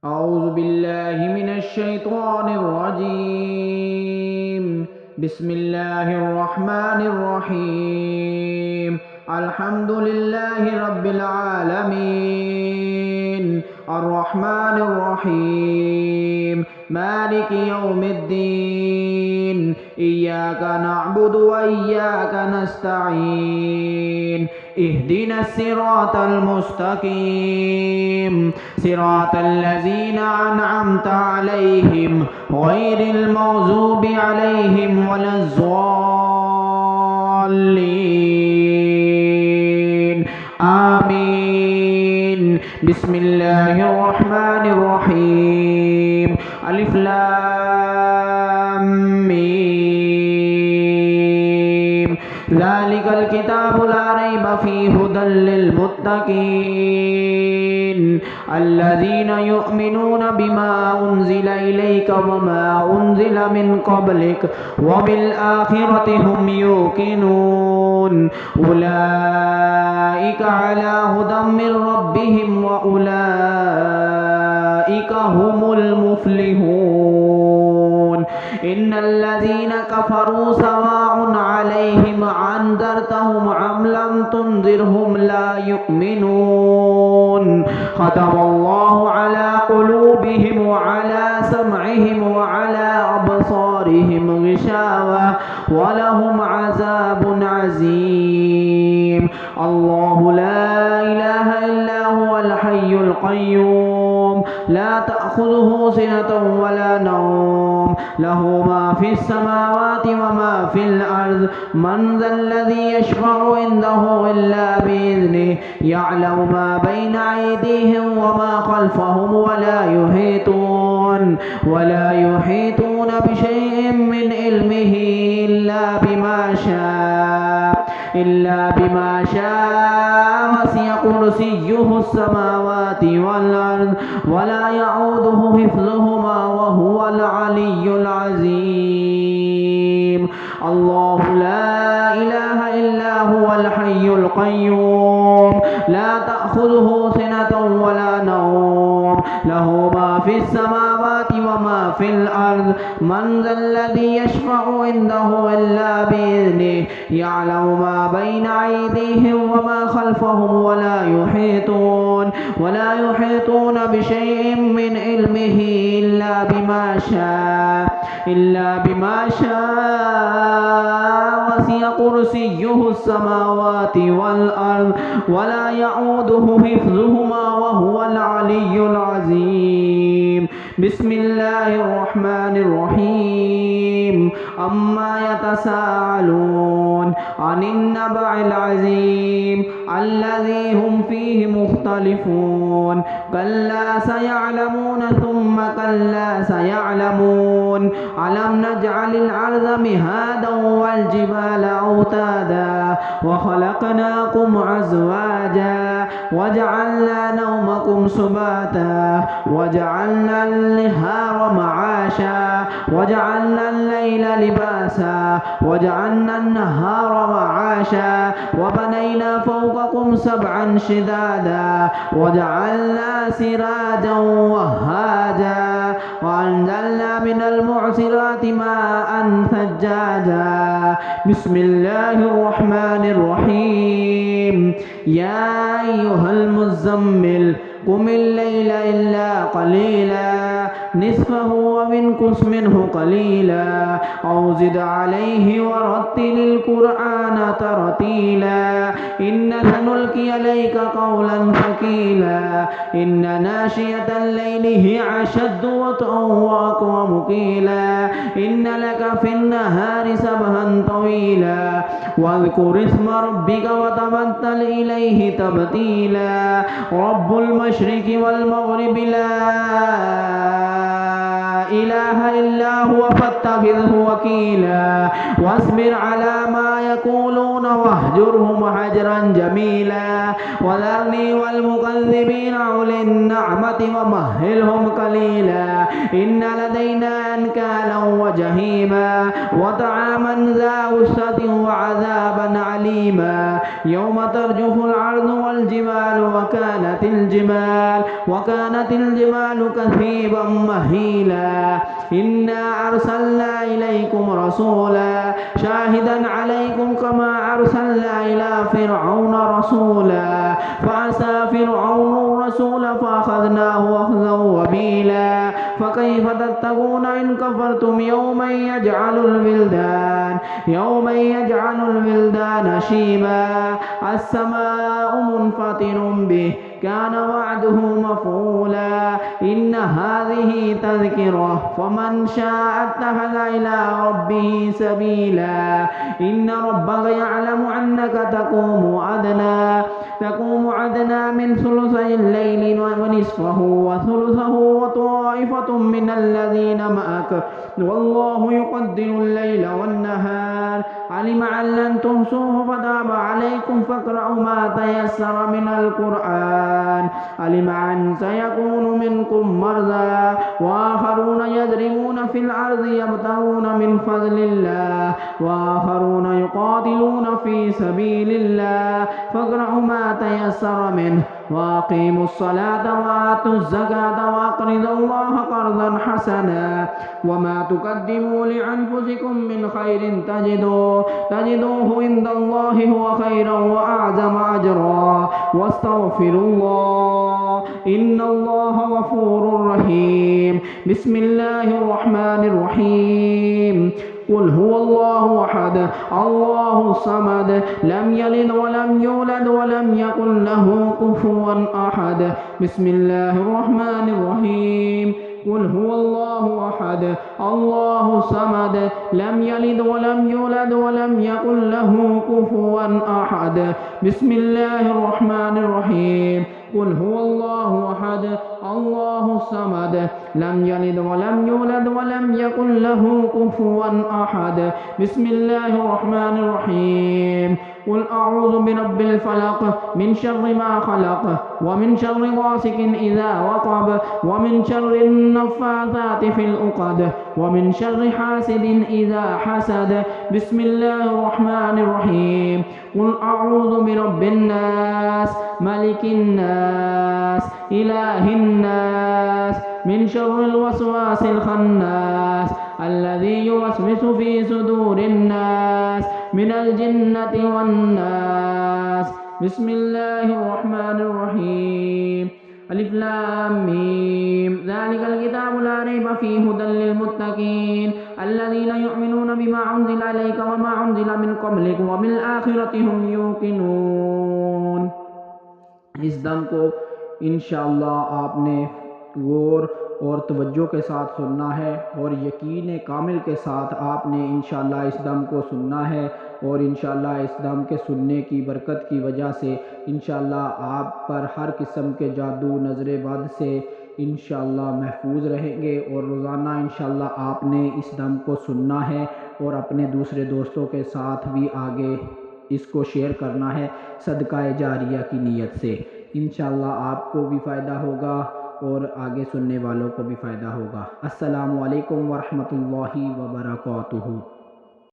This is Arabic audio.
أعوذ بالله من الشيطان الرجيم. بسم الله الرحمن الرحيم. الحمد لله رب العالمين الرحمن الرحيم مالك يوم الدين. إياك نعبد وإياك نستعين. اهدنا الصراط المستقيم صراط الذين أنعمت عليهم غير المغضوب عليهم ولا الضالين آمين. بسم الله الرحمن الرحيم. ألف لام ميم. ذلك الكتاب لا ريب فيه هدى للمتقين الذين يؤمنون بما أنزل إليك وما أنزل من قبلك وبالآخرة هم يوقنون أولئك على هدى من ربهم وأولئك هم المفلحون. إن الذين كفروا سواء عليهم أنذرتهم أم لم تنذرهم لا يؤمنون. ختم الله على قلوبهم وعلى سمعهم وعلى أبصارهم غشاوة ولهم عذاب عظيم. الله لا إله إلا هو الحي القيوم لا تأخذه سنة ولا نوم له ما في السماوات وما في الأرض. من ذا الذي يشفع عنده إلا بإذنه يعلم ما بين أيديهم وما خلفهم ولا يحيطون بشيء من علمه إلا بما شاء وسع كرسيه السماوات والأرض ولا يعوده حفظهما وهو العلي العظيم. الله لا إله إلا هو الحي القيوم لا تأخذه سنة ولا نوم له ما في السماوات وما في الأرض. من ذا الذي يشفع عنده إلا بإذنه يعلم ما بين أيديهم وما خلفهم ولا يحيطون بشيء من علمه إلا بما شاء وسع كرسيه السماوات والأرض ولا يعوده حفظهما وهو العلي العظيم. بسم الله الرحمن الرحيم. أما يتساءلون عن النبأ العظيم الذي هم فيه مختلفون. كلا سيعلمون ثم كلا سيعلمون. ألم نجعل الأرض مهادا والجبال أوتادا وخلقناكم أزواجا وجعلنا نومكم سباتا وجعلنا النهار معاشا وجعلنا الليل لباسا وجعلنا النهار معاشا وبنينا فوقكم سبعا شدادا وجعلنا سراجا وهاجا وأنزلنا من المعصرات ماء ثجاجا. بسم الله الرحمن الرحيم. يا أيها المزمل قم الليل إلا قليلا نصفه وانقص منه قليلا أو زد عليه ورتل القرآن ترتيلا. إن سنلقي عليك قولا ثقيلا. إن ناشئة الليل هي أشد وطئا وأقوم قيلا. إن لك في النهار سبحا طويلا. واذكر اسم ربك وتبتل إليه تبتيلا. رب المشرق والمغرب لا إله إلا هو فاتخذه وكيلا. واصبر على ما يقولون واهجرهم هجرا جميلا وذرني والمكذبين أولي النعمة ومهلهم قليلا إن لدينا أنكالا وجحيما وطعاما ذا غصة وعذابا عليما يوم ترجف الأرض والجبال وكانت الجبال كثيبا مهيلا إنا أرسلنا إليكم رسولا شاهدا عليكم كما أرسلنا إلى فرعون رسولا فعصى فرعون الرسول فأخذناه أخذا وبيلا فكيف تتقون إن كفرتم يوما يجعل الولدان شيبا السماء منفطر به كان وعده مفعولا إن هذه تذكرة فمن شاء اتخذ إلى ربه سبيلا إن ربك يعلم أنك تقوم أدنى من ثلثي الليل ونصفه وثلثه وطائفة من الذين معك والله يقدر الليل والنهار علم أن لن تحصوه فتاب عليكم فاقرأوا ما تيسر من القرآن علم أن سيكون منكم مرضى وآخرون يضربون في الأرض يبتغون من فضل الله وآخرون يقاتلون في سبيل الله فاقرأوا ما تيسر منه وأقيموا الصلاة وآتوا الزكاة وأقرضوا الله قرضا حسنا وما تقدموا لأنفسكم من خير تجدوه عند الله هو خيرا وأعظم أجرا واستغفروا الله إن الله غفور رحيم بسم الله الرحمن الرحيم قل هو الله أحد الله الصمد لم يلد ولم يولد ولم يكن له كفوا أحد بسم الله الرحمن الرحيم قل هو الله أحد الله الصمد لم يلد ولم يولد ولم يكن له كفوا أحد بسم الله الرحمن الرحيم قل هو الله أحد الله الصمد لم يلد ولم يولد ولم يكن له كفوا أحد بسم الله الرحمن الرحيم قل أعوذ برب الفلق من شر ما خلق ومن شر غاسق إذا وقب ومن شر النفاثات في العقد ومن شر حاسد إذا حسد بسم الله الرحمن الرحيم قل أعوذ برب الناس ملك الناس إله الناس من شر الوسواس الخناس الذي يوسوس في صدور الناس من الجنة والناس بسم الله الرحمن الرحيم ألف لام ميم ذلك الكتاب لا ريب فيه هدى للمتقين الذين يؤمنون بما أنزل إليك وما أنزل من قبلك وبالآخرة هم يوقنون। इस दम को इंशाअल्लाह आपने गौर और तवज्जो के साथ सुनना है और यकीन कामिल के साथ आपने इंशाअल्लाह इस दम को सुनना है और इंशाअल्लाह इस दम के सुनने की बरकत की वजह से इंशाअल्लाह आप पर हर किस्म के जादू नज़र बद से इंशाअल्लाह महफूज रहेंगे और रोज़ाना इंशाअल्लाह आपने इस दम को सुनना है और अपने दूसरे दोस्तों के साथ भी आगे इसको शेयर करना है सदका जारिया की नीयत से। इंशाअल्लाह आपको भी फ़ायदा होगा और आगे सुनने वालों को भी फ़ायदा होगा। अस्सलामु अलैकुम वरहमतुल्लाहि वबरकातुहू।